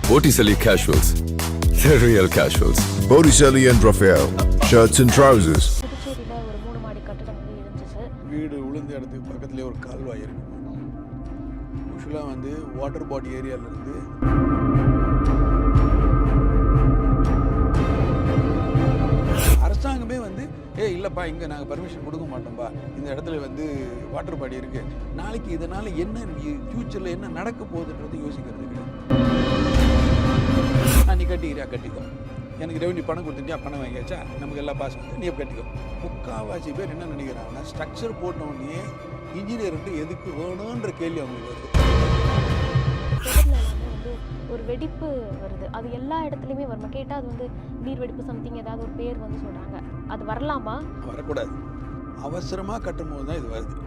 Botticelli Casuals. The real casuals. Botticelli and Raphael, shirts and trousers. புதுச்சேரியில் ஒரு 3 மாடி கட்டடம் வந்து இடிஞ்சிச்சு. வீடு விழுந்த இடத்துக்கு பக்கத்துலேயே ஒரு கால்வாய் இருக்கு. யூஸ்வலாக வந்து வாட்டர் பாடி ஏரியாவிலேருந்து அரசாங்கமே வந்து இல்லைப்பா இங்கே நாங்கள் பர்மிஷன் கொடுக்க மாட்டோம்ப்பா, இந்த இடத்துல வந்து வாட்டர் பாடி இருக்குது, நாளைக்கு இதனால் என்ன ஃப்யூச்சரில் என்ன நடக்க போகுதுன்றது யோசிக்கிறது கிடையாது. நீ கட்டிக்கிறியா கட்டிக்கோ, எனக்கு ரெவன்யூ பணம் கொடுத்துட்டியா பணம் வாங்கியாச்சா, நமக்கு எல்லாம் பாஸ் பண்ணி நீ கட்டிக்கோ. முக்கால்வாசி பேர் என்ன நினைக்கிறாங்கன்னா ஸ்ட்ரக்சர் போட்டவொடனே இன்ஜினியர்கிட்ட எதுக்கு வேணுன்ற கேள்வி அவங்களுக்கு வருது. வந்து ஒரு வெடிப்பு வருது, அது எல்லா இடத்துலையுமே வருமா கேட்டால் அது வந்து நீர் வெடிப்பு சம்திங் ஏதாவது ஒரு பேர் வந்து சொல்கிறாங்க, அது வரலாமா? வரக்கூடாது. அவசரமாக கட்டும் போது தான் இது வருது.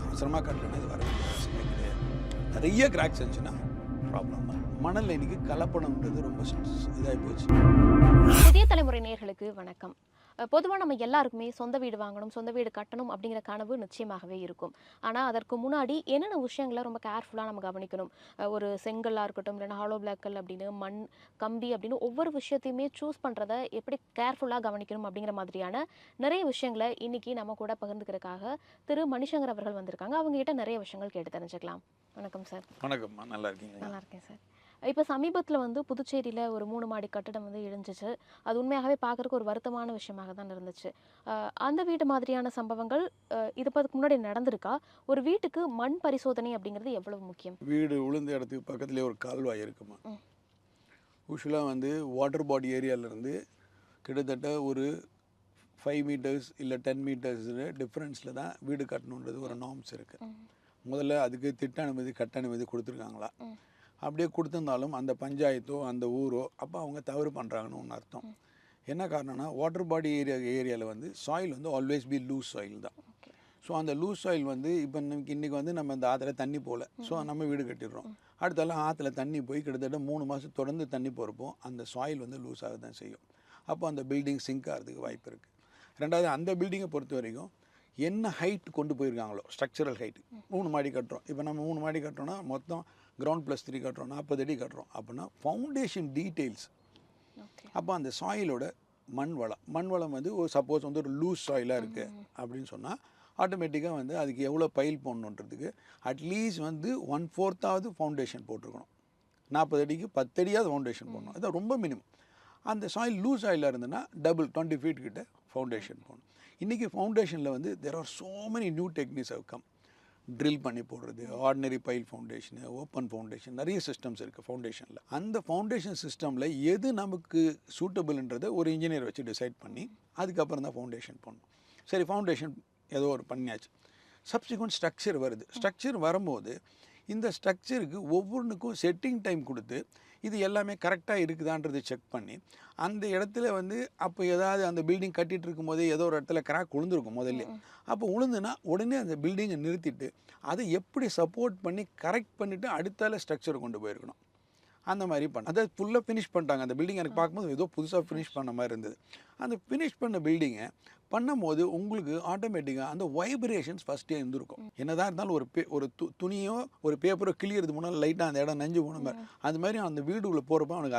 அவசரமாக கட்டணும்னா இது வரவே கிடையாது. நிறைய கிராக்ஸ் இருந்துச்சுன்னா ப்ராப்ளம் தான். மணல் இன்னைக்கு கலப்படம்ன்றது ரொம்ப இதாகி போச்சு. புதிய தலைமுறை நேயர்களுக்கு வணக்கம். பொதுவாக நம்ம எல்லாருக்குமே சொந்த வீடு வாங்கணும், சொந்த வீடு கட்டணும் அப்படிங்கிற கனவு நிச்சயமாகவே இருக்கும். ஆனால் அதற்கு முன்னாடி என்னென்ன விஷயங்களை ரொம்ப கேர்ஃபுல்லாக நம்ம கவனிக்கணும். ஒரு செங்கல்லாக இருக்கட்டும், இல்லைன்னா ஹாலோ பிளாக்கல் அப்படின்னு, மண் கம்பி அப்படின்னு ஒவ்வொரு விஷயத்தையுமே சூஸ் பண்ணுறதை எப்படி கேர்ஃபுல்லாக கவனிக்கணும் அப்படிங்கிற மாதிரியான நிறைய விஷயங்களை இன்னைக்கு நம்ம கூட பகிர்ந்துக்கிறதுக்காக திரு மணிசங்கர் அவர்கள் வந்திருக்காங்க. அவங்ககிட்ட நிறைய விஷயங்கள் கேட்டு தெரிஞ்சுக்கலாம். வணக்கம் சார். வணக்கம்மா, நல்லா இருக்கீங்க? நல்லா இருக்கேன் சார். இப்போ சமீபத்தில் வந்து புதுச்சேரியில் ஒரு 3 மாடி கட்டடம் வந்து இடிஞ்சிச்சு. அது உண்மையாகவே பார்க்குறக்கு ஒரு வருத்தமான விஷயமாக தான் இருந்துச்சு. அந்த வீடு மாதிரியான சம்பவங்கள் இது அதுக்கு முன்னாடி நடந்திருக்கா? ஒரு வீட்டுக்கு மண் பரிசோதனை அப்படிங்கிறது எவ்வளவு முக்கியம்? வீடு விழுந்த இடத்துக்கு பக்கத்துலேயே ஒரு கால்வாய் இருக்குமா. யூஸ்வலாக வந்து வாட்டர் பாடி ஏரியாவிலேருந்து கிட்டத்தட்ட ஒரு 5 மீட்டர்ஸ் இல்லை 10 மீட்டர்ஸ் டிஃப்ரென்ஸில் தான் வீடு கட்டணுன்றது ஒரு நார்ம்ஸ் இருக்குது. முதல்ல அதுக்கு திட்ட அனுமதி கட்ட அனுமதி கொடுத்துருக்காங்களா? அப்படியே கொடுத்துருந்தாலும் அந்த பஞ்சாயத்தோ அந்த ஊரோ அப்போ அவங்க தவறு பண்ணுறாங்கன்னு ஒன்று அர்த்தம். என்ன காரணம்னா வாட்டர் பாடி ஏரியாவில் வந்து சாயில் வந்து ஆல்வேஸ் பி லூஸ் சாயில் தான். ஸோ அந்த லூஸ் சாயில் வந்து இப்போ இன்றைக்கி வந்து நம்ம அந்த ஆற்றுல தண்ணி போகல, ஸோ நம்ம வீடு கட்டிடுறோம். அடுத்தாலும் ஆற்றுல தண்ணி போய் கிட்டத்தட்ட 3 மாதம் தொடர்ந்து தண்ணி போகிறப்போ அந்த சாயில் வந்து லூஸ் ஆக தான் செய்யும். அப்போ அந்த பில்டிங் சிங்க் ஆகிறதுக்கு வாய்ப்பு இருக்குது. ரெண்டாவது, அந்த பில்டிங்கை பொறுத்த வரைக்கும் என்ன ஹைட் கொண்டு போயிருக்காங்களோ, ஸ்ட்ரக்சரல் ஹைட் 3 மாடி கட்டுறோம். இப்போ நம்ம 3 மாடி கட்டுறோன்னா மொத்தம் கிரவுண்ட் +3 கட்டுறோம், 40 அடி கட்டுறோம் அப்படின்னா ஃபவுண்டேஷன் டீட்டெயில்ஸ். அப்போ அந்த சாயிலோட மண் வளம் வந்து ஒரு சப்போஸ் வந்து ஒரு லூஸ் சாயிலாக இருக்குது அப்படின்னு சொன்னால் ஆட்டோமேட்டிக்காக வந்து அதுக்கு எவ்வளோ பைல் போடணுன்றதுக்கு அட்லீஸ்ட் வந்து 1/4 ஃபவுண்டேஷன் போட்டிருக்கணும். 40 அடிக்கு 10 அடியாவது ஃபவுண்டேஷன் போடணும். அதுதான் ரொம்ப மினிமம். அந்த சாயில் லூஸ் சாயிலாக இருந்ததுன்னா டபுள் 20 ஃபீட் கிட்ட ஃபவுண்டேஷன் போடணும். இன்றைக்கி ஃபவுண்டேஷனில் வந்து there are so many new techniques how come. Drill பண்ணி போடுறது, ordinary pile foundation, open foundation, நிறைய சிஸ்டம்ஸ் இருக்குது ஃபவுண்டேஷனில். அந்த ஃபவுண்டேஷன் சிஸ்டமில் எது நமக்கு சூட்டபிள்ன்றதை ஒரு இன்ஜினியர் வச்சு டிசைட் பண்ணி அதுக்கப்புறம் தான் ஃபவுண்டேஷன் பண்ணணும். சரி, ஃபவுண்டேஷன் ஏதோ ஒரு பண்ணியாச்சு. சப்சிக்வெண்ட் ஸ்ட்ரக்சர் வருது. ஸ்ட்ரக்சர் வரும்போது இந்த ஸ்ட்ரக்சருக்கு ஒவ்வொன்றுக்கும் செட்டிங் டைம் கொடுத்து இது எல்லாமே கரெக்டாக இருக்குதான்றது செக் பண்ணி அந்த இடத்துல வந்து அப்போ ஏதாவது அந்த பில்டிங் கட்டிகிட்டு இருக்கும்போதே ஏதோ ஒரு இடத்துல கிராக் விழுந்துருக்கும் முதல்ல. அப்போ விழுந்துன்னா உடனே அந்த பில்டிங்கை நிறுத்திட்டு அதை எப்படி சப்போர்ட் பண்ணி கரெக்ட் பண்ணிவிட்டு அடுத்தால ஸ்ட்ரக்சரை கொண்டு போயிருக்கணும். அந்த மாதிரி பண்ண அதை ஃபுல்லாக ஃபினிஷ் பண்ணிட்டாங்க. அந்த பில்டிங் எனக்கு பார்க்கும்போது ஏதோ புதுசாக ஃபினிஷ் பண்ண மாதிரி இருந்தது. அந்த ஃபினிஷ் பண்ண பில்டிங்கை பண்ணும்போது உங்களுக்கு ஆட்டோமேட்டிக்காக அந்த வைப்ரேஷன்ஸ் ஃபஸ்ட்டே இருந்திருக்கும். என்னதான் இருந்தாலும் ஒரு துணியோ ஒரு பேப்பரோ கிளியறது முன்னால் லைட்டாக அந்த இடம் நஞ்சு போன மாதிரி அது மாதிரி அந்த வீடுக்குள்ளே போகிறப்ப அவனுக்கு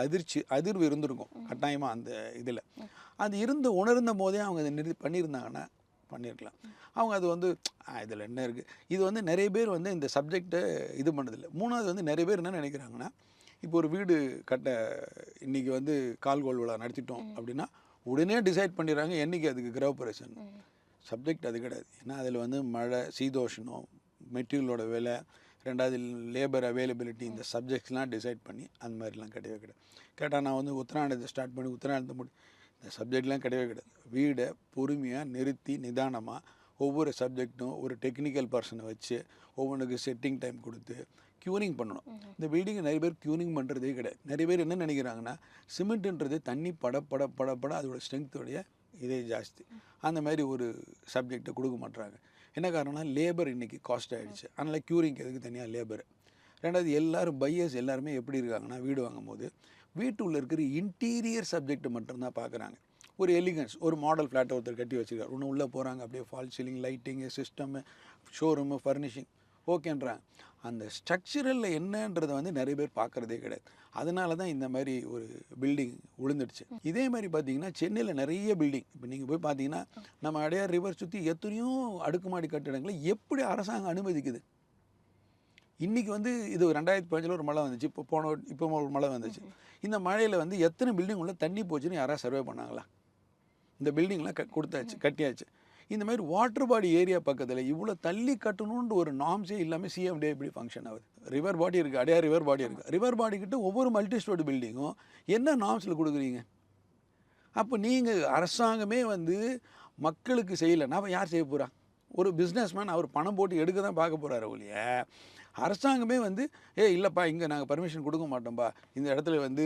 அதிர்வு இருந்திருக்கும் கட்டாயமாக அந்த இதில். அது உணர்ந்த போதே அவங்க அதை பண்ணியிருந்தாங்கன்னா பண்ணியிருக்கலாம். அவங்க அது வந்து இதில் என்ன இருக்குது, இது வந்து நிறைய பேர் வந்து இந்த சப்ஜெக்டை இது பண்ணதில்லை. மூணாவது வந்து நிறைய பேர் என்ன நினைக்கிறாங்கன்னா, இப்போ ஒரு வீடு கட்ட இன்றைக்கி வந்து கால்கோள் விழா நடத்திட்டோம் அப்படின்னா உடனே டிசைட் பண்ணிடுறாங்க என்றைக்கு அதுக்கு கிரகப்பிரவேசம். சப்ஜெக்ட் அது கிடையாது. ஏன்னா அதில் வந்து மழை, சீதோஷனம், மெட்டீரியலோட விலை, ரெண்டாவது லேபர் அவைலபிலிட்டி, இந்த சப்ஜெக்ட்ஸ்லாம் டிசைட் பண்ணி அந்த மாதிரிலாம் கிடையவே கிடையாது. கேட்டால் நான் வந்து உத்தராயணத்தை ஸ்டார்ட் பண்ணி உத்தராயணத்தை இந்த சப்ஜெக்ட்லாம் கிடையவே கிடையாது. வீடை பொறுமையாக நிறுத்தி நிதானமாக ஒவ்வொரு சப்ஜெக்டும் ஒரு டெக்னிக்கல் பர்சனை வச்சு ஒவ்வொன்றுக்கு செட்டிங் டைம் கொடுத்து க்யூரிங் பண்ணணும். இந்த பில்டிங்கை நிறைய பேர் க்யூரிங் பண்ணுறதே கிடையாது. நிறைய பேர் என்ன நினைக்கிறாங்கன்னா சிமெண்ட்டுன்றது தண்ணி பட அதோட ஸ்ட்ரென்த்தோடைய இதே ஜாஸ்தி. அந்த மாதிரி ஒரு சப்ஜெக்டை கொடுக்க மாட்டுறாங்க. என்ன காரணம்னா லேபர் இன்றைக்கி காஸ்ட் ஆகிடுச்சு. அதனால் க்யூரிங்க்கு எதுக்கு தனியாக லேபர். ரெண்டாவது, எல்லோரும் பையர்ஸ் எல்லாருமே எப்படி இருக்காங்கன்னா வீடு வாங்கும் போது வீட்டுக்குள்ளே இருக்கிற இன்டீரியர் சப்ஜெக்டை மட்டும்தான் பார்க்குறாங்க. ஒரு எலிகன்ஸ், ஒரு மாடல் ஃப்ளாட்டை ஒருத்தர் கட்டி வச்சுருக்காரு, ஒன்று உள்ளே போகிறாங்க அப்படியே fall ceiling, lighting, system, showroom, furnishing ஓகேன்றாங்க. அந்த ஸ்ட்ரக்சரலில் என்னன்றதை வந்து நிறைய பேர் பார்க்குறதே கிடையாது. அதனால தான் இந்த மாதிரி ஒரு பில்டிங் விழுந்துடுச்சு. இதே மாதிரி பார்த்தீங்கன்னா சென்னையில் நிறைய பில்டிங் இப்போ நீங்கள் போய் பார்த்தீங்கன்னா நம்ம அடையார் ரிவர் சுற்றி எத்தனையோ அடுக்குமாடி கட்டிடங்களை எப்படி அரசாங்கம் அனுமதிக்குது? இன்றைக்கி வந்து இது 2015 ஒரு மழை வந்துச்சு, இப்போ ஒரு மழை வந்துச்சு. இந்த மழையில் வந்து எத்தனை பில்டிங் உள்ள தண்ணி போச்சுன்னு யாராவது சர்வே பண்ணாங்களா? இந்த பில்டிங்லாம் கட்டியாச்சு. இந்த மாதிரி வாட்டர் பாடி ஏரியா பக்கத்தில் இவ்வளோ தள்ளி கட்டணுன்ற ஒரு நார்ம்ஸே இல்லாமல் சிஎம்டே எப்படி ஃபங்க்ஷன் ஆகுது? ரிவர் பாடி இருக்குது, அடையார் ரிவர் பாடி இருக்குது. ரிவர் பாடிக்கிட்ட ஒவ்வொரு மல்டி ஸ்டோரி பில்டிங்கும் என்ன நார்ம்ஸில் கொடுக்குறீங்க? அப்போ நீங்கள் அரசாங்கமே வந்து மக்களுக்கு செய்யலைன்னா அப்போ யார் செய்ய போகிறா? ஒரு பிஸ்னஸ்மேன் அவர் பணம் போட்டு எடுக்க தான் பார்க்க போகிறாரு ஒழிய அரசாங்கமே வந்து இல்லைப்பா இங்கே நாங்கள் பர்மிஷன் கொடுக்க மாட்டோம்ப்பா, இந்த இடத்துல வந்து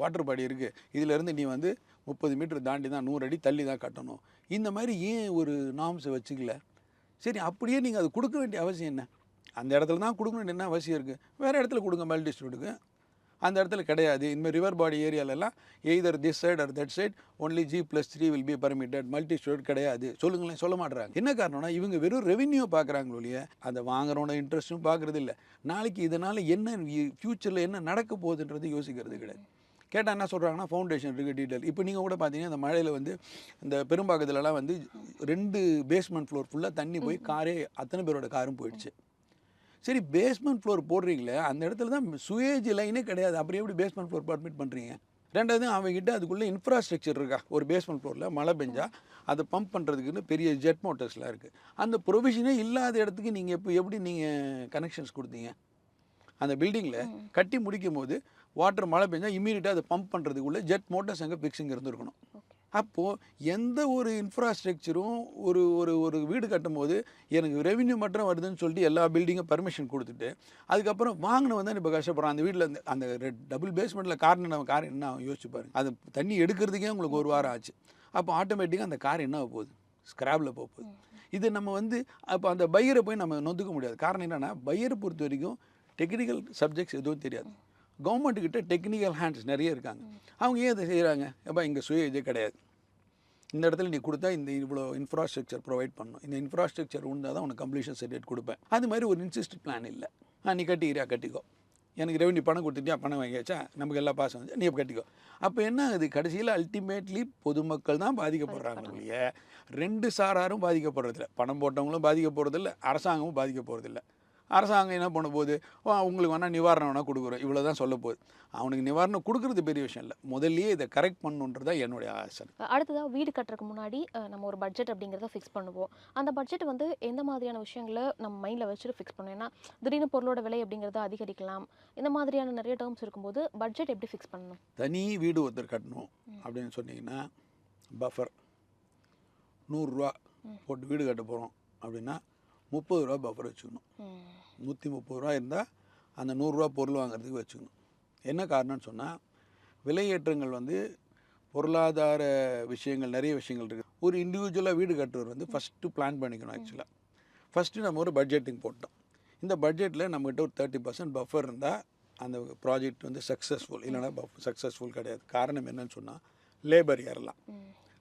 வாட்டர் பாடி இருக்குது, இதிலேருந்து நீ வந்து 30 மீட்டர் தாண்டி தான் 100 அடி தள்ளி தான் கட்டணும், இந்த மாதிரி ஏன் ஒரு நார்ம்ஸை வச்சுக்கல? சரி, அப்படியே நீங்கள் அது கொடுக்க வேண்டிய அவசியம் என்ன? அந்த இடத்துல தான் கொடுக்க வேண்டிய என்ன அவசியம் இருக்குது? வேறு இடத்துல கொடுங்க, மல்டி ஸ்டோருக்கு. அந்த இடத்துல கிடையாது. இனிமேல் ரிவர் பாடி ஏரியாலெல்லாம் either this side or that side only G+3 will be permitted, multi storey கிடையாது. சொல்லுங்களேன், சொல்ல மாட்டுறாங்க. என்ன காரணம்னா இவங்க வெறும் ரெவென்யூ பார்க்குறாங்களோ இல்லையா, அதை வாங்குறோட இன்ட்ரெஸ்ட்டும் பார்க்குறது இல்லை. நாளைக்கு இதனால் என்ன ஃப்யூச்சரில் என்ன நடக்க போகுதுன்றது யோசிக்கிறது கிடையாது. கேட்டால் என்ன சொல்கிறாங்கன்னா ஃபவுண்டேஷன் இருக்குது, டீட்டெயில். இப்போ நீங்கள் கூட பார்த்தீங்கன்னா இந்த மழையில் வந்து இந்த பெரும்பாக்கத்துலலாம் வந்து 2 பேஸ்மெண்ட் ஃப்ளோர் ஃபுல்லாக தண்ணி போய் காரே அத்தனை பேரோட காரும் போயிடுச்சு. சரி, பேஸ்மெண்ட் ஃப்ளோர் போடுறீங்களே, அந்த இடத்துல தான் சுயேஜ் லைனே கிடையாது, அப்புறம் எப்படி பேஸ்மெண்ட் ஃப்ளோர் பர்மிட் பண்ணுறீங்க? ரெண்டாவது அவங்ககிட்ட அதுக்குள்ளே இன்ஃப்ராஸ்ட்ரக்சர் இருக்கா? ஒரு பேஸ்மெண்ட் ஃப்ளோரில் மழை பெஞ்சா அதை பம்ப் பண்ணுறதுக்குன்னு பெரிய ஜெட் மோட்டர்ஸ்லாம் இருக்குது. அந்த ப்ரொவிஷனே இல்லாத இடத்துக்கு நீங்கள் எப்படி நீங்கள் கனெக்ஷன்ஸ் கொடுத்தீங்க? அந்த பில்டிங்கில் கட்டி முடிக்கும் போது வாட்டர் மழை பெஞ்சால் இம்மீடியட்டாக அதை பம்ப் பண்ணுறதுக்குள்ளே ஜெட் மோட்டர்ஸ் அங்கே ஃபிக்ஸிங் இருந்துருக்கணும். அப்போது எந்த ஒரு இன்ஃப்ராஸ்ட்ரக்சரும் ஒரு ஒரு ஒரு வீடு கட்டும் போது எனக்கு ரெவென்யூ மட்டும் வருதுன்னு சொல்லிட்டு எல்லா பில்டிங்கும் பர்மிஷன் கொடுத்துட்டு அதுக்கப்புறம் வாங்கினவன் தான் இப்போ கஷ்டப்படுறான். அந்த வீட்டில் அந்த டபுள் பேஸ்மெண்ட்டில் கார் என்ன யோசிச்சு பாருங்க. அது தண்ணி எடுக்கிறதுக்கே உங்களுக்கு 1 வாரம் ஆச்சு. அப்போ ஆட்டோமேட்டிக்காக அந்த கார் என்ன போகுது? ஸ்க்ராப்பில் போகுது. இது நம்ம வந்து அப்போ அந்த பையரை போய் நம்ம நொந்துக்க முடியாது. காரணம் என்னென்னா பையரை பொறுத்த வரைக்கும் டெக்னிக்கல் சப்ஜெக்ட்ஸ் எதுவும் தெரியாது. கவர்மெண்ட்டுக்கிட்ட டெக்னிக்கல் ஹேண்ட்ஸ் நிறைய இருக்காங்க. அவங்க ஏன் அதை செய்கிறாங்க? எப்போ இங்கே சுய இதே கிடையாது, இந்த இடத்துல நீ கொடுத்தா இந்த இவ்வளோ இன்ஃப்ராஸ்ட்ரக்சர் ப்ரொவைட் பண்ணணும், இந்த இன்ஃப்ராஸ்ட்ரக்சர் இருந்தால் தான் உனக்கு கம்ப்ளீஷன் சர்டிஃபிகேட் கொடுப்பேன். அது மாதிரி ஒரு இன்சிஸ்ட் பிளான் இல்லை. நீ கட்டிக்கிறியா கட்டிக்கோ, எனக்கு ரெவென்யூ பணம் கொடுத்துட்டியா, பணம் வாங்கியாச்சா, நமக்கு எல்லா பாசம் வந்து நீ கட்டிக்கோ. அப்போ என்ன ஆகுது? கடைசியில் அல்டிமேட்லி பொதுமக்கள் தான் பாதிக்கப்படுறாங்க இல்லையே, 2 சாராரும் பாதிக்கப்படுறதில்ல. பணம் போட்டவங்களும் பாதிக்க போகிறதில்ல, அரசாங்கமும் பாதிக்க போகிறதில்ல. அரசாங்கம் என்ன பண்ண போகுது? உங்களுக்கு வேணால் நிவாரணம் வேணால் கொடுக்குறோம், இவ்வளோ தான் சொல்ல போகுது. அவனுக்கு நிவாரணம் கொடுக்குறது பெரிய விஷயம் இல்லை, முதல்லயே இதை கரெக்ட் பண்ணணுன்றது தான் என்னுடைய ஆசை. அடுத்ததாக வீடு கட்டுறதுக்கு முன்னாடி நம்ம ஒரு பட்ஜெட் அப்படிங்கிறத ஃபிக்ஸ் பண்ணுவோம். அந்த பட்ஜெட் வந்து எந்த மாதிரியான விஷயங்களை நம்ம மைண்டில் வச்சுட்டு ஃபிக்ஸ் பண்ணுவோம்? ஏன்னா திடீர்னு பொருளோட விலை அப்படிங்கிறத அதிகரிக்கலாம், இந்த மாதிரியான நிறைய டேர்ம்ஸ் இருக்கும்போது பட்ஜெட் எப்படி ஃபிக்ஸ் பண்ணணும்? தனி வீடு ஒருத்தர் கட்டணும் அப்படின்னு சொன்னீங்கன்னா பஃபர் 100 ரூபா போட்டு வீடு கட்ட போகிறோம் அப்படின்னா 30 ரூபா பஃபர் வச்சுக்கணும். 130 ரூபா இருந்தால் அந்த 100 ரூபா பொருள் வாங்குறதுக்கு வச்சுக்கணும். என்ன காரணம்னு சொன்னால் விலையேற்றங்கள் வந்து பொருளாதார விஷயங்கள் நிறைய விஷயங்கள் இருக்குது. ஒரு இண்டிவிஜுவலாக வீடு கட்டுறவர் வந்து ஃபஸ்ட்டு பிளான் பண்ணிக்கணும். ஆக்சுவலாக ஃபஸ்ட்டு நம்ம ஒரு பட்ஜெட்டிங் போட்டோம். இந்த பட்ஜெட்டில் நம்மகிட்ட ஒரு 30% பஃபர் இருந்தால் அந்த ப்ராஜெக்ட் வந்து சக்ஸஸ்ஃபுல். இல்லைனா சக்ஸஸ்ஃபுல் கிடையாது. காரணம் என்னன்னு சொன்னால் லேபர் ஏறலாம்.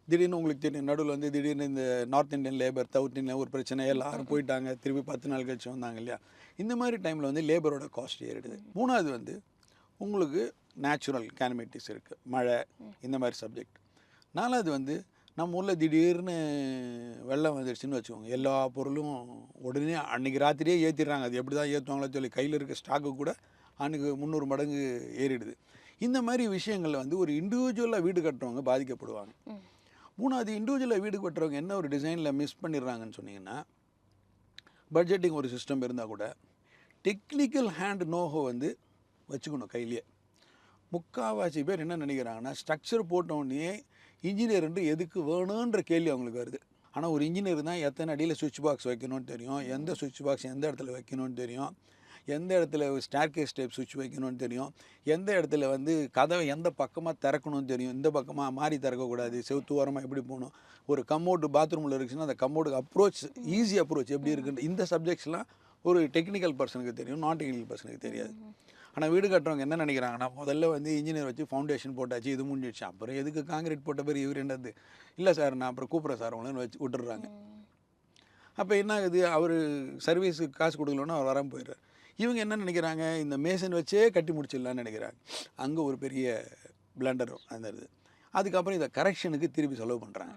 திடீர்னு உங்களுக்கு தெரியும், நடுவில் வந்து திடீர்னு இந்த north Indian labour, south Indian ஒரு பிரச்சனை, எல்லாரும் போயிட்டாங்க, திருப்பி 10 நாள் கழிச்சு வந்தாங்க இல்லையா. இந்த மாதிரி டைமில் வந்து லேபரோட காஸ்ட் ஏறிடுது. 3வது வந்து உங்களுக்கு நேச்சுரல் கேலமிட்டிஸ் இருக்குது, மழை, இந்த மாதிரி சப்ஜெக்ட். 4வது வந்து நம்ம ஊரில் திடீர்னு வெள்ளம் வந்துடுச்சுன்னு வச்சுக்கோங்க, எல்லா பொருளும் உடனே அன்றைக்கி ராத்திரியே ஏற்றிடுறாங்க. அது எப்படி தான் ஏற்றுவாங்களோ சொல்லி கையில் இருக்க ஸ்டாக்கு கூட அன்றைக்கி 300 மடங்கு ஏறிடுது. இந்த மாதிரி விஷயங்களில் வந்து ஒரு இண்டிவிஜுவலாக வீடு கட்டுறவங்க பாதிக்கப்படுவாங்க. 3வது இண்டிவிஜுவலாக வீடு கட்டுறவங்க என்ன ஒரு டிசைனில் மிஸ் பண்ணிடுறாங்கன்னு சொன்னீங்கன்னா, பட்ஜெட்டிங் ஒரு சிஸ்டம் இருந்தால் கூட டெக்னிக்கல் ஹேண்ட் நோஹோ வந்து வச்சுக்கணும் கையிலேயே. முக்கால்வாசி பேர் என்ன நினைக்கிறாங்கன்னா, ஸ்ட்ரக்சர் போட்டோடனே இன்ஜினியர் என்று எதுக்கு வேணுன்ற கேள்வி அவங்களுக்கு வருது. ஆனால் ஒரு இன்ஜினியர் தான் எத்தனை அடியில் சுவிட்ச் பாக்ஸ் வைக்கணும்னு தெரியும், எந்த சுவிட்ச் பாக்ஸ் எந்த இடத்துல வைக்கணும்னு தெரியும், எந்த இடத்துல ஸ்டேர்கேஸ் டைப் சுவிட்ச் வைக்கணும்னு தெரியும், எந்த இடத்துல வந்து கதவை எந்த பக்கமாக திறக்கணும்னு தெரியும், இந்த பக்கமாக மாறி திறக்கக்கூடாது, செவுத்து ஓரமாக எப்படி போகணும், ஒரு கம்மோடு பாத்ரூமில் இருக்குன்னா அந்த கம்மோடுக்கு அப்ரோச், ஈஸி அப்ரோச் எப்படி இருக்குன்னு இந்த சப்ஜெக்ட்ஸ்லாம் ஒரு டெக்னிக்கல் பர்சனுக்கு தெரியும், நான் டெக்னிக்கல் பர்சனுக்கு தெரியாது. ஆனால் வீடு கட்டுறவங்க என்ன நினைக்கிறாங்கன்னா, முதல்ல வந்து இன்ஜினியர் வச்சு ஃபவுண்டேஷன் போட்டாச்சு, இது முடிஞ்சிடுச்சு, அப்புறம் எதுக்கு காங்கிரீட் போட்ட பேர் இவர் என்னது, இல்லை சார் நான் அப்புறம் கூப்பிட்றேன் சார் அவங்களன்னு வச்சு விட்டுடுறாங்க. அப்போ என்ன ஆகுது? அவர் சர்வீஸுக்கு காசு கொடுக்கலன்னா அவர் வராமல் போயிடுறார். இவங்க என்ன நினைக்கிறாங்க, இந்த மேசன் வச்சே கட்டி முடிச்சிடலான்னு நினைக்கிறாங்க. அங்கே ஒரு பெரிய பிளண்டர் அந்த இது. அதுக்கப்புறம் இதை கரெக்ஷனுக்கு திருப்பி செலவு பண்ணுறாங்க.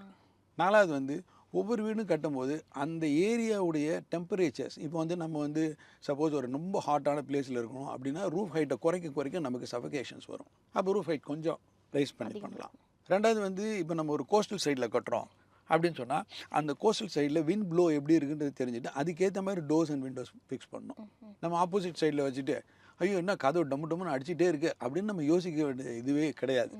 4வது வந்து ஒவ்வொரு வீடும் கட்டும்போது அந்த ஏரியாவுடைய டெம்பரேச்சர்ஸ், இப்போ வந்து நம்ம வந்து சப்போஸ் ஒரு ரொம்ப ஹாட்டான பிளேஸில் இருக்கணும் அப்படின்னா ரூஃப் ஹைட்டை குறைக்க நமக்கு சஃபகேஷன்ஸ் வரும். அப்போ ரூஃப் ஹைட் கொஞ்சம் ரைஸ் பண்ணலாம். 2வது வந்து இப்போ நம்ம ஒரு கோஸ்டல் சைடில் கட்டுறோம் அப்படின்னு சொன்னால் அந்த கோஸ்டல் சைடில் விண்ட் ப்ளோ எப்படி இருக்குன்றது தெரிஞ்சுட்டு அதுக்கேற்ற மாதிரி டோர்ஸ் அண்ட் விண்டோஸ் ஃபிக்ஸ் பண்ணணும். நம்ம ஆப்போசிட் சைடில் வச்சுட்டு ஐயோ என்ன கதவு டம்முன்னு அடிச்சுட்டே இருக்குது அப்படின்னு நம்ம யோசிக்க வேண்டிய இதுவே கிடையாது.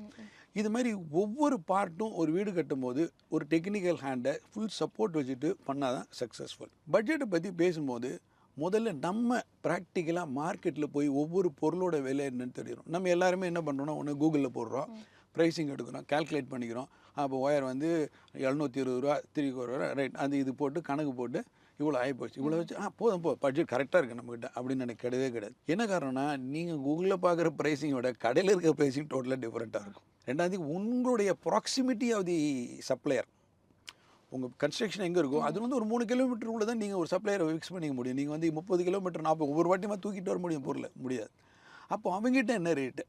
இது மாதிரி ஒவ்வொரு பார்ட்டும் ஒரு வீடு கட்டும்போது ஒரு டெக்னிக்கல் ஹேண்டை ஃபுல் சப்போர்ட் வச்சுட்டு பண்ணால் தான் சக்ஸஸ்ஃபுல். பட்ஜெட்டை பற்றி பேசும்போது முதல்ல நம்ம ப்ராக்டிக்கலாக மார்க்கெட்டில் போய் ஒவ்வொரு பொருளோட விலை என்னன்னு தெரியும். நம்ம எல்லாருமே என்ன பண்ணுறோம்னா, ஒன்று கூகுளில் போடுறோம், ப்ரைஸிங் எடுக்கிறோம், கால்குலேட் பண்ணிக்கிறோம். அப்போ ஒயர் வந்து 720 ரூபா 3 ரூபா ரைட், அது இது போட்டு கணக்கு போட்டு இவ்வளோ ஆகிப்போச்சு, இவ்வளோ வச்சு போதும் பட்ஜெட் கரெக்டாக இருக்குது நம்மக்கிட்ட அப்படின்னு எனக்கு கிடையவே. என்ன காரணம்னா, நீங்கள் கூகுளில் பார்க்குற ப்ரைஸிங்கோட கடையில் இருக்கிற ப்ரைஸிங் டோட்டலாக டிஃப்ரெண்ட்டாக இருக்கும். 2வது உங்களுடைய ப்ராக்சிமிட்டி ஆஃப் தி சப்ளையர். உங்கள் கன்ஸ்ட்ரக்ஷன் எங்கே இருக்கோ அது வந்து ஒரு 3 கிலோமீட்டருக்குள்ளே தான் நீங்கள் ஒரு சப்ளையரை ஃபிக்ஸ் பண்ணிக்க முடியும். நீங்கள் வந்து 30 கிலோமீட்டர் 40 ஒவ்வொரு வாட்டியுமா தூக்கிட்டு வர முடியும் பொருள் முடியாது. அப்போ அவங்ககிட்ட என்ன ரேட்டு,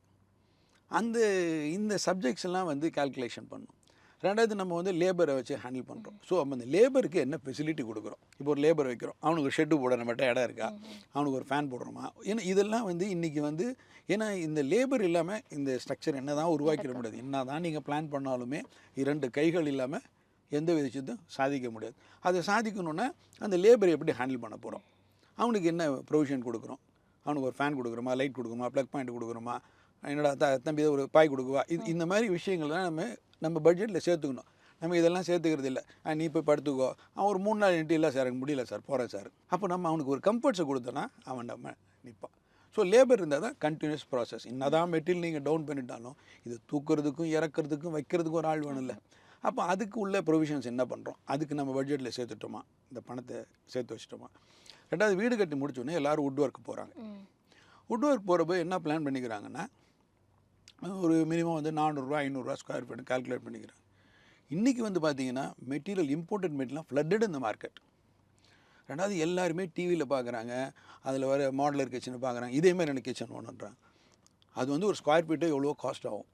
இந்த சப்ஜெக்ட்ஸ் எல்லாம் வந்து கால்குலேஷன் பண்ணணும். 2வது நம்ம வந்து லேபரை வச்சு ஹேண்டில் பண்ணுறோம். ஸோ நம்ம அந்த லேபருக்கு என்ன ஃபெசிலிட்டி கொடுக்குறோம். இப்போ ஒரு லேபர் வைக்கிறோம், அவனுக்கு ஒரு ஷெட்டு போட நம்மகிட்ட இடம் இருக்கா, அவனுக்கு ஒரு ஃபேன் போடுறோமா, ஏன்னா இதெல்லாம் வந்து இன்றைக்கி வந்து ஏன்னா இந்த லேபர் இல்லாமல் இந்த ஸ்ட்ரக்சர் என்ன தான் உருவாக்கிட முடியாது. என்ன தான் நீங்கள் பிளான் பண்ணாலுமே 2 கைகள் இல்லாமல் எந்த விஷயத்தையும் சாதிக்க முடியாது. அதை சாதிக்கணுன்னா அந்த லேபரை எப்படி ஹேண்டில் பண்ண போகிறோம், அவனுக்கு என்ன ப்ரொவிஷன் கொடுக்குறோம், அவனுக்கு ஒரு ஃபேன் கொடுக்குறோமா, லைட் கொடுக்குறோமா, ப்ளக் பாயிண்ட் கொடுக்குறோமா, என்னடா தம்பி ஒரு பாய் கொடுக்குவா, இந்த மாதிரி விஷயங்கள்லாம் நம்ம பட்ஜெட்டில் சேர்த்துக்கணும். நம்ம இதெல்லாம் சேர்த்துக்கிறது இல்லை. நீ போய் படுத்துக்கோ, அவன் ஒரு 3 நாள் நின்று இல்லை சார் எனக்கு முடியல சார் போகிறேன் சார். அப்போ நம்ம அவனுக்கு ஒரு கம்ஃபர்ட்ஸை கொடுத்தோன்னா அவன் நம்ம நிற்பான். ஸோ லேபர் இருந்தால் தான் கண்டினியூஸ் ப்ராசஸ். என்னதான் மெட்டீரியல் நீங்கள் டவுன் பண்ணிட்டாலும் இது தூக்குறதுக்கும் இறக்குறதுக்கும் வைக்கிறதுக்கும் ஒரு ஆள் வேணும் இல்லை. அப்போ அதுக்கு உள்ள ப்ரொவிஷன்ஸ் என்ன பண்ணுறோம், அதுக்கு நம்ம பட்ஜெட்டில் சேர்த்துட்டோமா, இந்த பணத்தை சேர்த்து வச்சுட்டோமா. 2வது வீடு கட்டி முடிச்சோடனே எல்லோரும் வுட் ஒர்க் போகிறாங்க. வுட் ஒர்க் போகிறப்போ என்ன பிளான் பண்ணிக்கிறாங்கன்னா, ஒரு மினிமம் வந்து 400 ரூபா 500 ரூபா ஸ்கொயர் ஃபீட் கால்குலேட் பண்ணிக்கிறாங்க. இன்றைக்கி வந்து பார்த்தீங்கன்னா மெட்டீரியல் இம்போர்ட்டட் மெட்டீரியல்லாம் ஃப்ளட்டட் இந்த மார்க்கெட். 2வது எல்லாருமே டிவியில் பார்க்குறாங்க, அதில் வர மாடலர் கிச்சனை பார்க்குறாங்க, இதேமாதிரி எனக்கு கிச்சன் வேணுன்றாங்க. அது வந்து ஒரு ஸ்கொயர் ஃபீட்டு எவ்வளோ காஸ்ட் ஆகும்.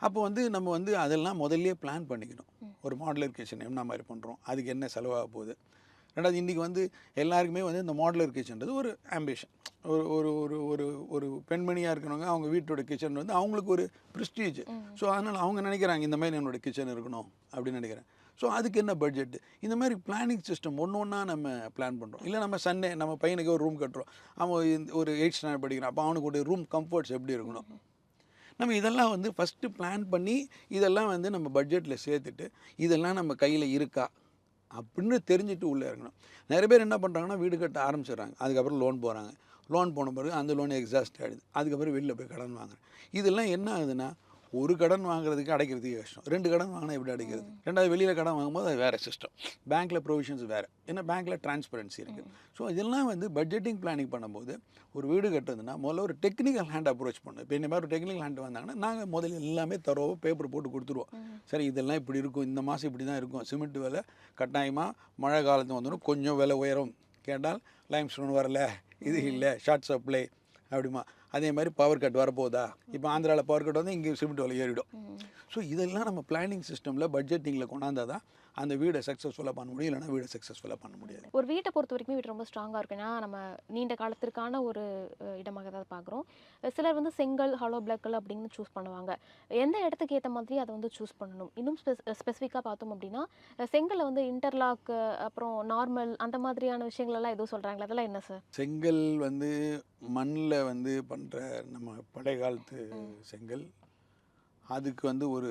அப்போ வந்து நம்ம வந்து அதெல்லாம் முதல்லையே பிளான் பண்ணிக்கணும். ஒரு மாடலர் கிச்சன் என்ன மாதிரி பண்ணுறோம், அதுக்கு என்ன செலவாக போகுது. 2வது இன்றைக்கி வந்து எல்லாருக்குமே வந்து இந்த மாடலர் கிச்சன்றது ஒரு ஆம்பிஷன். ஒரு ஒரு ஒரு ஒரு பெண்மணியாக இருக்கிறவங்க அவங்க வீட்டோட கிச்சன் வந்து அவங்களுக்கு ஒரு ப்ரெஸ்டீஜ். ஸோ அதனால் அவங்க நினைக்கிறாங்க இந்த மாதிரி என்னோடய கிச்சன் இருக்கணும் அப்படின்னு நினைக்கிறேன். ஸோ அதுக்கு என்ன பட்ஜெட்டு, இந்த மாதிரி பிளானிங் சிஸ்டம் ஒன்று நம்ம பிளான் பண்ணுறோம். இல்லை நம்ம சண்டே நம்ம பையனுக்கு ஒரு ரூம் கட்டுறோம், அவன் ஒரு 8th ஸ்டாண்டர்ட் படிக்கிறான், அப்போ அவனுக்கு ஒரு ரூம் கம்ஃபர்ட்ஸ் எப்படி இருக்கணும். நம்ம இதெல்லாம் வந்து ஃபஸ்ட்டு பிளான் பண்ணி இதெல்லாம் வந்து நம்ம பட்ஜெட்டில் சேர்த்துட்டு இதெல்லாம் நம்ம கையில் இருக்கா அப்படின்னு தெரிஞ்சுட்டு உள்ளே இருக்கணும். நிறைய பேர் என்ன பண்ணுறாங்கன்னா வீடு கட்ட ஆரம்பிச்சிடுறாங்க, அதுக்கப்புறம் லோன் போகிறாங்க, லோன் போன பிறகு அந்த லோன் எக்ஸாஸ்ட் ஆகிடுது, அதுக்கப்புறம் வெளியில் போய் கடன் வாங்குறேன். இதெல்லாம் என்ன ஆகுதுன்னா, ஒரு கடன் வாங்குறதுக்கு அடைக்கிறதுக்கு கஷ்டம், 2 கடன் வாங்கினா எப்படி அடைக்கிறது. 2வது வெளியில் கடன் வாங்கும்போது அது வேறு சிஸ்டம், பேங்க்கில் ப்ரொவிஷன்ஸ் வேறு, ஏன்னா பேங்க்கில் டிரான்ஸ்பரன்சி இருக்குது. ஸோ இதெல்லாம் வந்து பட்ஜெட்டிங் பிளானிங் பண்ணும்போது ஒரு வீடு கட்டுறதுன்னா முதல்ல ஒரு டெக்னிக்கல் ஹேண்ட் அப்ரோச் பண்ணணும். இப்போ இந்த மாதிரி ஒரு டெக்னிக்கல் ஹேண்ட் வந்தாங்கன்னா நாங்கள் முதல்ல எல்லாமே தரோவாக பேப்பர் போட்டு கொடுத்துருவோம். சரி இதெல்லாம் இப்படி இருக்கும், இந்த மாதம் இப்படி தான் இருக்கும், சிமெண்ட் விலை கட்டாயமாக மழை காலத்து வந்துடும், கொஞ்சம் விலை உயரும், கேட்டால் லைம் ஸ்டோன் வரல, இது இல்லை, ஷார்ட் சப்ளை அப்படிமா. அதே மாதிரி பவர் கட் வரப்போதா, இப்போ ஆந்திராவில் பவர் கட் வந்து இங்கே சிமெண்ட் விலை ஏறிடும். ஸோ இதெல்லாம் நம்ம பிளானிங் சிஸ்டமில் பட்ஜெட்டிங்கில் கொண்டாந்தால் தான் அந்த வீடை சக்ஸஸ்ஃபுல்லாக பண்ண முடியும், இல்லைனா வீடை சக்ஸஸ்ஃபுல்லாக பண்ண முடியாது. ஒரு வீட்டை பொறுத்த வரைக்கும் வீடு ரொம்ப ஸ்ட்ராங்காக இருக்கும், ஏன்னா நம்ம நீண்ட காலத்திற்கான ஒரு இடமாக தான் பார்க்குறோம். சிலர் வந்து செங்கல் ஹாலோ பிளாக்கல் அப்படின்னு சூஸ் பண்ணுவாங்க. எந்த இடத்துக்கு ஏற்ற மாதிரி அதை வந்து சூஸ் பண்ணணும். இன்னும் ஸ்பெசிஃபிக்காக பார்த்தோம் அப்படின்னா செங்கலை வந்து இன்டர்லாக் அப்புறம் நார்மல் அந்த மாதிரியான விஷயங்களெல்லாம் எதுவும் சொல்கிறாங்களே, அதெல்லாம் என்ன சார்? செங்கல் வந்து மண்ணில் வந்து பண்ணுற நம்ம பழைய காலத்து செங்கல், அதுக்கு வந்து ஒரு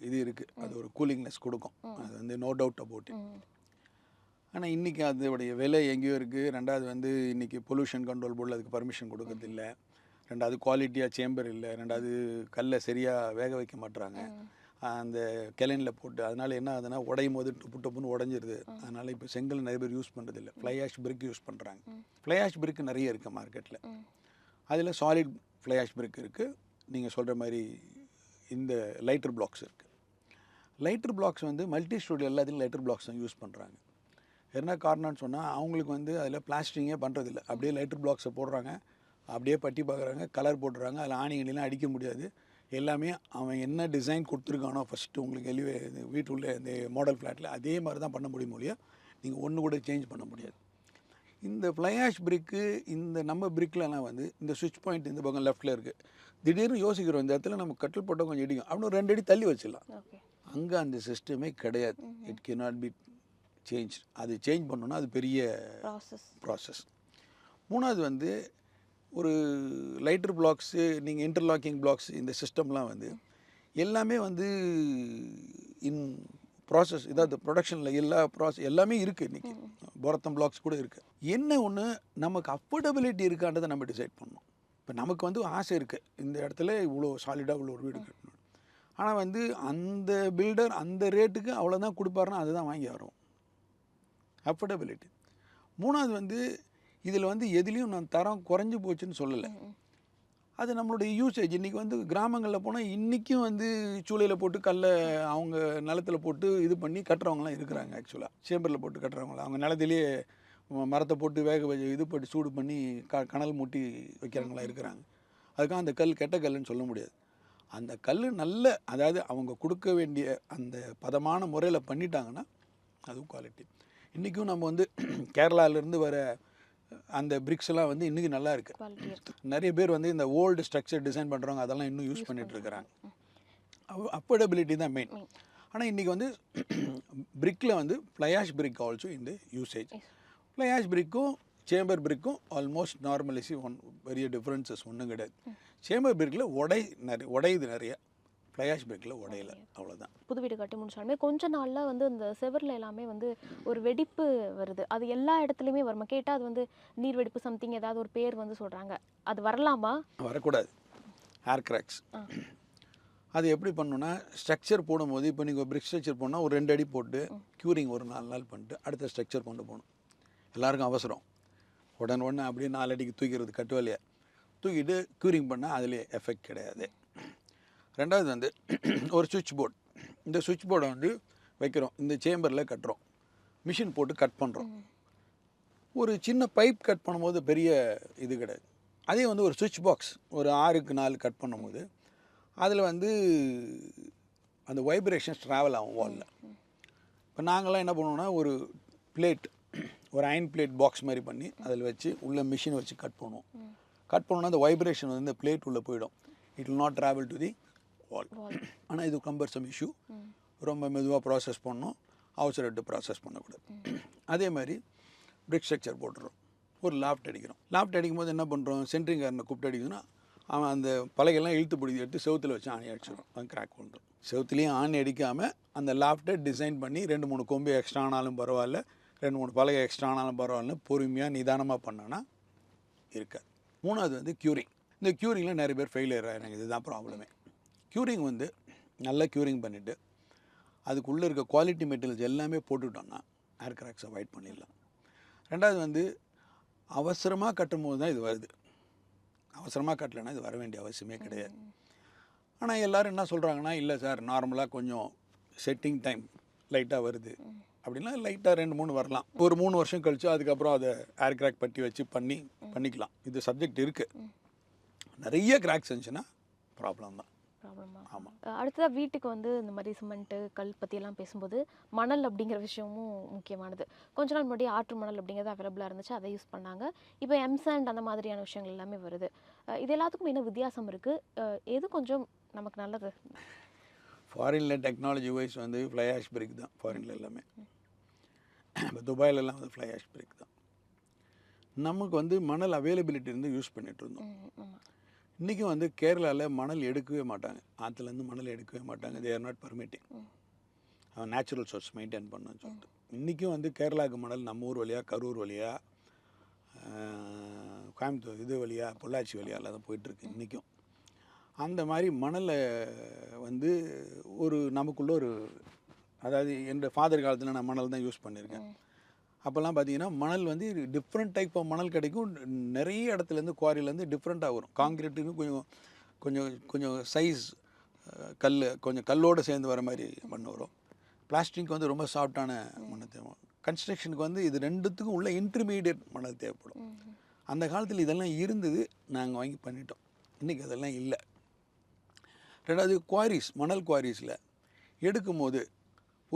இது இருக்குது, அது ஒரு கூலிங்னஸ் கொடுக்கும், அது வந்து நோ டவுட் அபவுட் இட். ஆனால் இன்றைக்கி அதோடைய விலை எங்கேயோ இருக்குது. 2வது வந்து இன்றைக்கி பொல்யூஷன் கண்ட்ரோல் போர்டில் அதுக்கு பர்மிஷன் கொடுக்கறதில்ல. 2வது குவாலிட்டியாக சேம்பர் இல்லை. 2வது கல்லை சரியாக வேக வைக்க மாட்டுறாங்க, அந்த கிளைனில் போட்டு. அதனால் என்ன ஆகுதுன்னா உடையும் போது புட்டுப்புன்னு உடஞ்சிருது. அதனால் இப்போ செங்கல் நிறைய பேர் யூஸ் பண்ணுறதில்ல, ஃப்ளை ஆஷ் பிரிக் யூஸ் பண்ணுறாங்க. ஃப்ளை ஆஷ் பிரிக் நிறைய இருக்குது மார்க்கெட்டில். அதில் சாலிட் ஃப்ளை ஆஷ் பிரிக் இருக்குது, நீங்கள் சொல்கிற மாதிரி இந்த லைட்டர் பிளாக்ஸ் இருக்குது. லைட்டர் பிளாக்ஸ் வந்து மல்டி ஸ்டோரி எல்லாத்துலையும் லைட்டர் பிளாக்ஸ் தான் யூஸ் பண்ணுறாங்க. என்ன காரணம்னு சொன்னால் அவங்களுக்கு வந்து அதில் பிளாஸ்டிங்கே பண்ணுறதில்ல, அப்படியே லைட்டர் பிளாக்ஸை போடுறாங்க, அப்படியே பட்டி பார்க்குறாங்க, கலர் போட்டுறாங்க, அதில் ஆணிகள்லாம் அடிக்க முடியாது. எல்லாமே அவன் என்ன டிசைன் கொடுத்துருக்கானோ ஃபஸ்ட்டு உங்களுக்கு வீட்டுள்ள இந்த மாடல் ஃப்ளாட்டில் அதே மாதிரி தான் பண்ண முடியும் இல்லையா, நீங்கள் ஒன்று கூட சேஞ்ச் பண்ண முடியாது. இந்த ஃப்ளை ஆஷ் பிரிக்கு இந்த நம்ம பிரிக்லலாம் வந்து இந்த சுவிட்ச் பாயிண்ட் இந்த பக்கம் லெஃப்ட்டில் இருக்குது. திடீர்னு யோசிக்கிறோம் இந்த இடத்துல நம்ம கட்டில் போட்டால் கொஞ்சம் இடிக்கும் அப்படின்னு 2 அடி தள்ளி வச்சிடலாம். அங்கே அந்த சிஸ்டமே கிடையாது. It can not be change. அது சேஞ்ச் பண்ணணுன்னா அது பெரிய ப்ராசஸ். மூணாவது வந்து ஒரு லைட்டர் பிளாக்ஸு, நீங்கள் இன்டர்லாக்கிங் பிளாக்ஸ், இந்த சிஸ்டம்லாம் வந்து எல்லாமே வந்து இன் ப்ராசஸ், இதாவது ப்ரொடக்ஷனில் எல்லா எல்லாமே இருக்குது. இன்றைக்கி போரத்தம் பிளாக்ஸ் கூட இருக்குது. என்ன ஒன்று, நமக்கு அஃபோர்டபிலிட்டி இருக்கான்றதை நம்ம டிசைட் பண்ணணும். இப்போ நமக்கு வந்து ஆசை இருக்குது இந்த இடத்துல இவ்வளோ சாலிடாக இவ்வளோ ஒரு வீடு கட்டணும். ஆனால் வந்து அந்த பில்டர் அந்த ரேட்டுக்கு அவ்வளோதான் கொடுப்பாருன்னா அதுதான் வாங்கி வரும், அஃபோர்டபிலிட்டி. மூணாவது வந்து இதில் வந்து எதுலேயும் நான் தரம் குறைஞ்சி போச்சுன்னு சொல்லலை, அது நம்மளுடைய யூசேஜ். இன்றைக்கி வந்து கிராமங்களில் போனால் இன்றைக்கும் வந்து சூளையில் போட்டு கல்லை அவங்க நிலத்தில் போட்டு இது பண்ணி கட்டுறவங்களாம் இருக்கிறாங்க. ஆக்சுவலாக சேம்பரில் போட்டு கட்டுறவங்களாம் அவங்க நிலத்திலேயே மரத்தை போட்டு வேக இது போட்டு சூடு பண்ணி கனல் மூட்டி வைக்கிறவங்களாம் இருக்கிறாங்க. அதுக்காக அந்த கல் கெட்ட கல்லுன்னு சொல்ல முடியாது. அந்த கல் நல்ல, அதாவது அவங்க கொடுக்க வேண்டிய அந்த பதமான முறையில் பண்ணிட்டாங்கன்னா அதுவும் குவாலிட்டி. இன்றைக்கும் நம்ம வந்து கேரளாவிலேருந்து வர அந்த பிரிக்ஸ் எல்லாம் வந்து இன்றைக்கி நல்லா இருக்குது. நிறைய பேர் வந்து இந்த ஓல்டு ஸ்ட்ரக்சர் டிசைன் பண்ணுறவங்க அதெல்லாம் இன்னும் யூஸ் பண்ணிகிட்டு இருக்கிறாங்க. அஃபோர்டபிலிட்டி தான் மெயின். ஆனால் இன்றைக்கி வந்து பிரிக்கில் வந்து ஃப்ளை ஆஷ் பிரிக் ஆல்சோ இந்த யூசேஜ். ஃப்ளை ஆஷ் பிரிக்கும் சேம்பர் பிரிக்கும் ஆல்மோஸ்ட் நார்மலைசி பெரிய டிஃப்ரென்சஸ் ஒன்றும் கிடையாது. சேம்பர் பிரிக்கில் உடையுது நிறைய, ஃப்ளை ஆஷ் பிரிக்கில் உடையில, அவ்வளோதான். புது வீடு கட்டி முடிச்சாலுமே கொஞ்ச நாளில் வந்து இந்த செவரில் எல்லாமே வந்து ஒரு வெடிப்பு வருது. அது எல்லா இடத்துலையுமே வருமா? கேட்டால் அது வந்து நீர் வெடிப்பு சம்திங் ஏதாவது ஒரு பேர் வந்து சொல்கிறாங்க. அது வரலாமா? வரக்கூடாது. ஏர் கிராக்ஸ். அது எப்படி பண்ணணுன்னா, ஸ்ட்ரக்சர் போடும்போது இப்போ நீங்கள் பிரிக் ஸ்ட்ரக்சர் போனால் ஒரு 2 அடி போட்டு க்யூரிங் ஒரு 4 நாள் பண்ணிட்டு அடுத்த ஸ்ட்ரக்சர் கொண்டு போகணும். எல்லாருக்கும் அவசரம், உடனே அப்படியே 4 அடிக்கு தூக்கிறது, கட்டுவலையை தூக்கிட்டு க்யூரிங் பண்ணால் அதில் எஃபெக்ட் கிடையாது. ரெண்டாவது வந்து ஒரு சுவிட்ச் போர்டு. இந்த சுவிட்ச் போர்டை வந்து வைக்கிறோம், இந்த சேம்பரில் கட்டுறோம், மிஷின் போட்டு கட் பண்ணுறோம். ஒரு சின்ன பைப் கட் பண்ணும்போது பெரிய இது கிடையாது. அதே வந்து ஒரு சுவிட்ச் பாக்ஸ் ஒரு 6க்கு 4 கட் பண்ணும்போது அதில் வந்து அந்த வைப்ரேஷன்ஸ் ட்ராவல் ஆகும் வாலில். இப்போ நாங்கள்லாம் என்ன பண்ணுவோம்னா ஒரு பிளேட், ஒரு அயன் பிளேட் பாக்ஸ் மாதிரி பண்ணி அதில் வச்சு உள்ள மிஷின் வச்சு கட் பண்ணுவோம். கட் பண்ணோன்னா அந்த வைப்ரேஷன் வந்து இந்த பிளேட் உள்ளே போயிடும். It will not travel to the wall. ஆனால் இது கம்பர்சம் இஷ்யூ, ரொம்ப மெதுவாக ப்ராசஸ் பண்ணணும், அவசரட்டு ப்ராசஸ் பண்ணக்கூடாது. அதே மாதிரி பிரிக் ஸ்ட்ரக்சர் போட்டுறோம், ஒரு லாஃப்ட் அடிக்கிறோம். லாஃப்ட் அடிக்கும் போது என்ன பண்ணுறோம், சென்ட்ரிங்காரனை கூப்பிட்டு அடிக்கணும்னா அவன் அந்த பலகையெல்லாம் இழுத்து பிடிச்சி எடுத்து செவுத்தில் வச்சு ஆணி அடிச்சிடும், அவன் கிராக் பண்ணுறோம். செவுத்துலேயும் ஆணி அடிக்காமல் அந்த லாஃப்ட்டை டிசைன் பண்ணி 2-3 கொம்பு எக்ஸ்ட்ரா ஆனாலும் பரவாயில்ல, 2-3 பலகை எக்ஸ்ட்ரா ஆனாலும் பரவாயில்ல, பொறுமையாக நிதானமாக பண்ணோன்னா இருக்காது. மூணாவது வந்து க்யூரிங். இந்த க்யூரிங்கில் நிறைய பேர் ஃபெயிலியர் ஆகிறாங்க, இதுதான் ப்ராப்ளமே. க்யூரிங் வந்து நல்லா க்யூரிங் பண்ணிவிட்டு அதுக்குள்ளே இருக்க குவாலிட்டி மெட்டீரியல்ஸ் எல்லாமே போட்டுவிட்டோம்னா ஏர் கிராக்ஸ் அவாய்ட் பண்ணிடலாம். ரெண்டாவது வந்து அவசரமாக கட்டும் போது தான் இது வருது, அவசரமாக கட்டலைன்னா இது வர வேண்டிய அவசியமே கிடையாது. ஆனால் எல்லோரும் என்ன சொல்கிறாங்கன்னா, இல்லை சார் நார்மலாக கொஞ்சம் செட்டிங் டைம் லைட்டாக வருது அப்படின்னா லைட்டாக 2-3 வரலாம். ஒரு 3 வருஷம் கழிச்சு அதுக்கப்புறம் அதை ஏர் கிராக் பட்டி வச்சு பண்ணிக்கலாம். இது சப்ஜெக்ட் இருக்குது. நிறைய கிராக்ஸ் இருந்துச்சுன்னா ப்ராப்ளம் தான். ஆமாம். அடுத்ததாக வீட்டுக்கு வந்து இந்த மாதிரி சிமெண்ட்டு கல் பற்றியெல்லாம் பேசும்போது மணல் அப்படிங்கிற விஷயமும் முக்கியமானது. கொஞ்ச நாள் முன்னாடி ஆற்று மணல் அப்படிங்கிறது அவைலபிளாக இருந்துச்சு, அதை யூஸ் பண்ணாங்க. இப்போ எம்சாண்ட் அந்த மாதிரியான விஷயங்கள் எல்லாமே வருது. இது எல்லாத்துக்கும் என்ன வித்தியாசம் இருக்குது? எது கொஞ்சம் நமக்கு நல்லது? ஃபாரினில் டெக்னாலஜி வைஸ் வந்து ஃப்ளை ஆஷ் பிரிக் தான் ஃபாரினில் எல்லாமே. இப்போ துபாயிலெல்லாம் வந்து ஃப்ளை ஆஷ் பிரிக் தான். நமக்கு வந்து மணல் அவைலபிலிட்டி இருந்து யூஸ் பண்ணிகிட்டு இருந்தோம். இன்றைக்கும் வந்து கேரளாவில் மணல் எடுக்கவே மாட்டாங்க, ஆற்றுலேருந்து மணல் எடுக்கவே மாட்டாங்க. They are not permitting. அவன் நேச்சுரல் சோர்ஸ் மெயின்டைன் பண்ணணும்னு சொல்லிட்டு இன்றைக்கும் வந்து கேரளாவுக்கு மணல் நம்ம ஊர் வழியாக, கரூர் வழியாக, கோயம்புத்தூர் இது வழியாக, பொள்ளாச்சி வழியாக தான் போயிட்டுருக்கு இன்றைக்கும். அந்த மாதிரி மணலை வந்து ஒரு நமக்குள்ள ஒரு, அதாவது என் ஃபாதர் காலத்தில் நான் மணல் தான் யூஸ் பண்ணியிருக்கேன். அப்போல்லாம் பார்த்தீங்கன்னா மணல் வந்து டிஃப்ரெண்ட் டைப் ஆஃப் மணல் கிடைக்கும். நிறைய இடத்துலேருந்து குவாரிலேருந்து டிஃப்ரெண்ட்டாக வரும். காங்கிரீட்டுன்னு கொஞ்சம் சைஸ் கல், கொஞ்சம் கல்லோடு சேர்ந்து வர மாதிரி மண் வரும். பிளாஸ்டிக் வந்து ரொம்ப சாஃப்டான மண் தேவை. கன்ஸ்ட்ரக்ஷனுக்கு வந்து இது ரெண்டுத்துக்கும் உள்ள இன்டர்மீடியட் மணல் தேவைப்படும். அந்த காலத்தில் இதெல்லாம் இருந்தது, நாங்கள் வாங்கி பண்ணிட்டோம். இன்றைக்கி அதெல்லாம் இல்லை. ரெண்டாவது குவாரிஸ், மணல் குவாரிஸில் எடுக்கும்போது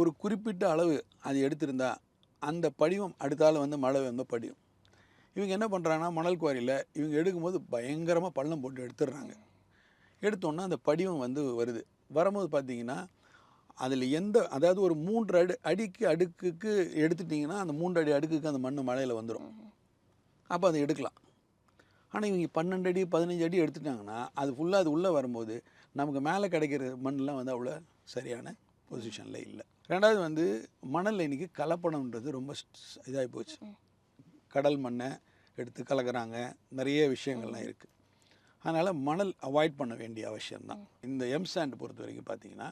ஒரு குறிப்பிட்ட அளவு அது எடுத்திருந்தா அந்த படிவம் அடுத்தால வந்து மழை வந்து படியும். இவங்க என்ன பண்ணுறாங்கன்னா மணல் குவாரியில் இவங்க எடுக்கும்போது பயங்கரமாக பள்ளம் போட்டு எடுத்துடுறாங்க. எடுத்தோன்னா அந்த படிவம் வந்து வருது. வரும்போது பார்த்தீங்கன்னா அதில் அதாவது ஒரு 3 அடிக்கு அடுக்குக்கு எடுத்துட்டிங்கன்னா அந்த 3 அடி அடுக்குக்கு அந்த மண் மழையில் வந்துடும். அப்போ அதை எடுக்கலாம். ஆனால் இவங்க 12 அடி 15 அடி எடுத்துட்டாங்கன்னா அது ஃபுல்லாக அது உள்ளே வரும்போது நமக்கு மேலே கிடைக்கிற மண்ணெலாம் வந்து அவ்வளோ சரியான பொசிஷனில் இல்லை. ரெண்டாவது வந்து மணலில் இன்றைக்கி கலப்படம்ன்றது ரொம்ப இதாகி போச்சு. கடல் மண்ணை எடுத்து கலக்கிறாங்க, நிறைய விஷயங்கள்லாம் இருக்குது. அதனால் மணல் அவாய்ட் பண்ண வேண்டிய அவசியம்தான். இந்த எம்சாண்ட் பொறுத்த வரைக்கும் பார்த்தீங்கன்னா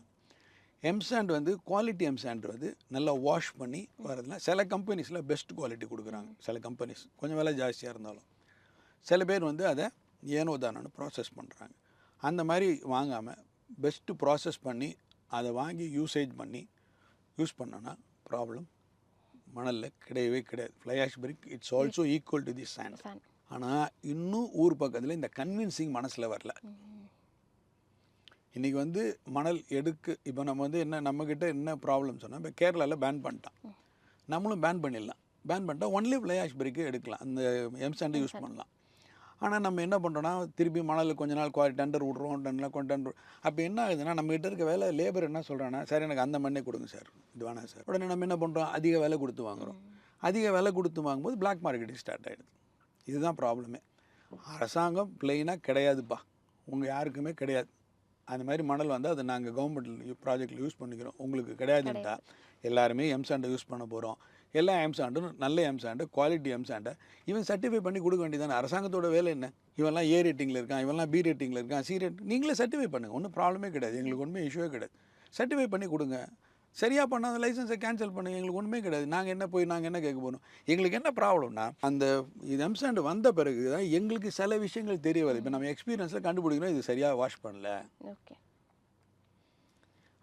எம்சாண்ட் வந்து குவாலிட்டி எம்சாண்ட் வந்து நல்லா வாஷ் பண்ணி வரதுனா சில கம்பெனிஸில் பெஸ்ட் குவாலிட்டி கொடுக்குறாங்க. சில கம்பெனிஸ் கொஞ்சம் விலை ஜாஸ்தியாக இருந்தாலும் சில பேர் வந்து அதை ஏனோ தானோன்னு ப்ராசஸ் பண்ணுறாங்க. அந்த மாதிரி வாங்காமல் பெஸ்ட்டு ப்ராசஸ் பண்ணி அதை வாங்கி யூசேஜ் பண்ணி யூஸ் பண்ணோன்னா ப்ராப்ளம் மணலில் கிடையவே கிடையாது. Fly ash brick it's also equal to the sand. ஆனால் இன்னும் ஊர் பக்கத்தில் இந்த கன்வின்சிங் மனசில் வரல. இன்றைக்கி வந்து மணல் இப்போ நம்ம வந்து நம்மக்கிட்ட என்ன ப்ராப்ளம் சொன்னால் இப்போ கேரளாவில் பேன் பண்ணிட்டான், நம்மளும் பேன் பண்ணிடலாம். பேன் பண்ணிட்டா ஒன்லி ஃப்ளை ஆஷ் பிரிக்கு எடுக்கலாம், அந்த எம்சாண்டை யூஸ் பண்ணலாம். ஆனால் நம்ம என்ன பண்ணுறோன்னா திருப்பி மணலில் கொஞ்ச நாள் டெண்டர் விட்றோம், டெண்டர் அப்போ என்ன ஆகுதுன்னா நம்மகிட்ட இருக்க வேலை லேபர் என்ன சொல்கிறான்னா சார் எனக்கு அந்த மண்ணே கொடுங்க சார், இது வேணாம் சார். உடனே நம்ம என்ன பண்ணுறோம், அதிக விலை கொடுத்து வாங்குகிறோம். அதிக விலை கொடுத்து வாங்கும்போது பிளாக் மார்க்கெட்டிங் ஸ்டார்ட் ஆகிடுது. இதுதான் ப்ராப்ளமே. அரசாங்கம் பிளெயினாக கிடையாதுப்பா, உங்கள் யாருக்குமே கிடையாது. அந்த மாதிரி மணல் வந்து அதை நாங்கள் கவர்மெண்ட் ப்ராஜெக்டில் யூஸ் பண்ணிக்கிறோம், உங்களுக்கு கிடையாதுன்ட்டா எல்லாருமே எம்சாண்டை யூஸ் பண்ண போகிறோம். எல்லா எம்சாண்டும் நல்ல எம்சாண்டு, குவாலிட்டி எம்சாண்டை இவன் சர்டிஃபை பண்ணி கொடுக்க வேண்டியதானே. அரசாங்கத்தோட வேலை என்ன? இவெல்லாம் ஏ ரேட்டிங்கில் இருக்கான், இவெல்லாம் பி ரேட்டிங்கில் இருக்கான், சி ரேட், நீங்களே சர்டிஃபை பண்ணுங்கள், ஒன்றும் ப்ராப்ளமே கிடையாது. எங்களுக்கு ஒன்றுமே இஷ்யூவே கிடையாது. சர்டிஃபை பண்ணி கொடுங்க. சரியாக பண்ணாத லைசன்ஸை கேன்சல் பண்ணுங்கள், எங்களுக்கு ஒன்றுமே கிடையாது. நாங்கள் என்ன கேட்க போகணும்? எங்களுக்கு என்ன ப்ராப்ளம்னா அந்த இது எம்சாண்டு வந்த பிறகு தான் எங்களுக்கு சில விஷயங்கள் தெரிய வருது. இப்போ நம்ம எக்ஸ்பீரியன்ஸில் கண்டுபிடிக்கணும் இது சரியாக வாஷ் பண்ணல.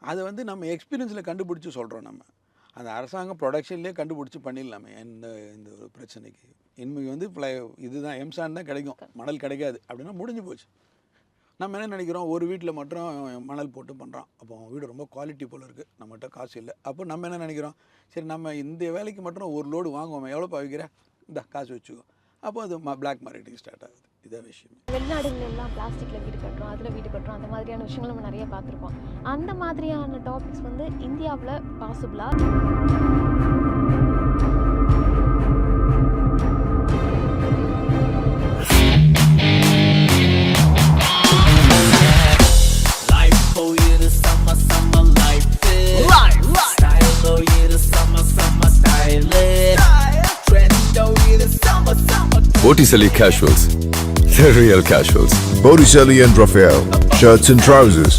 அதை வந்து நம்ம எக்ஸ்பீரியன்ஸில் கண்டுபிடிச்சி சொல்கிறோம். நம்ம அந்த அரசாங்கம் ப்ரொடக்ஷன்லேயே கண்டுபிடிச்சி பண்ணிடலாமே இந்த ஒரு பிரச்சனைக்கு. இன்றைக்கி வந்து இதுதான் எம்சாண்ட் தான் கிடைக்கும், மணல் கிடைக்காது அப்படின்னா முடிஞ்சு போச்சு. நம்ம என்ன நினைக்கிறோம், ஒரு வீட்டில் மட்டும் மணல் போட்டு பண்ணுறோம், அப்போ அவங்க வீடு ரொம்ப குவாலிட்டி போல் இருக்குது, நம்மகிட்ட காசு இல்லை. அப்போ நம்ம என்ன நினைக்கிறோம், சரி நம்ம இந்த வேலைக்கு மட்டும் ஒரு லோடு வாங்குவோம், எவ்வளோப்பா விற்கிற, இந்த காசு வச்சுக்கோ. அப்போ அது பிளாக் மார்க்கெட்டிங் ஸ்டார்ட் ஆகுது. இதான் விஷயம். வெளிநாடுகளெல்லாம் பிளாஸ்டிக்கில் வீடு கட்டுறோம், அதில் வீடு கட்டுறோம், அந்த மாதிரியான விஷயங்கள் நம்ம நிறைய பார்த்துருக்கோம். அந்த மாதிரியான டாபிக்ஸ் வந்து இந்தியாவில் பாசிபிளா? Botticelli Casuals, the real casuals. Botticelli and Raphael, shirts and trousers.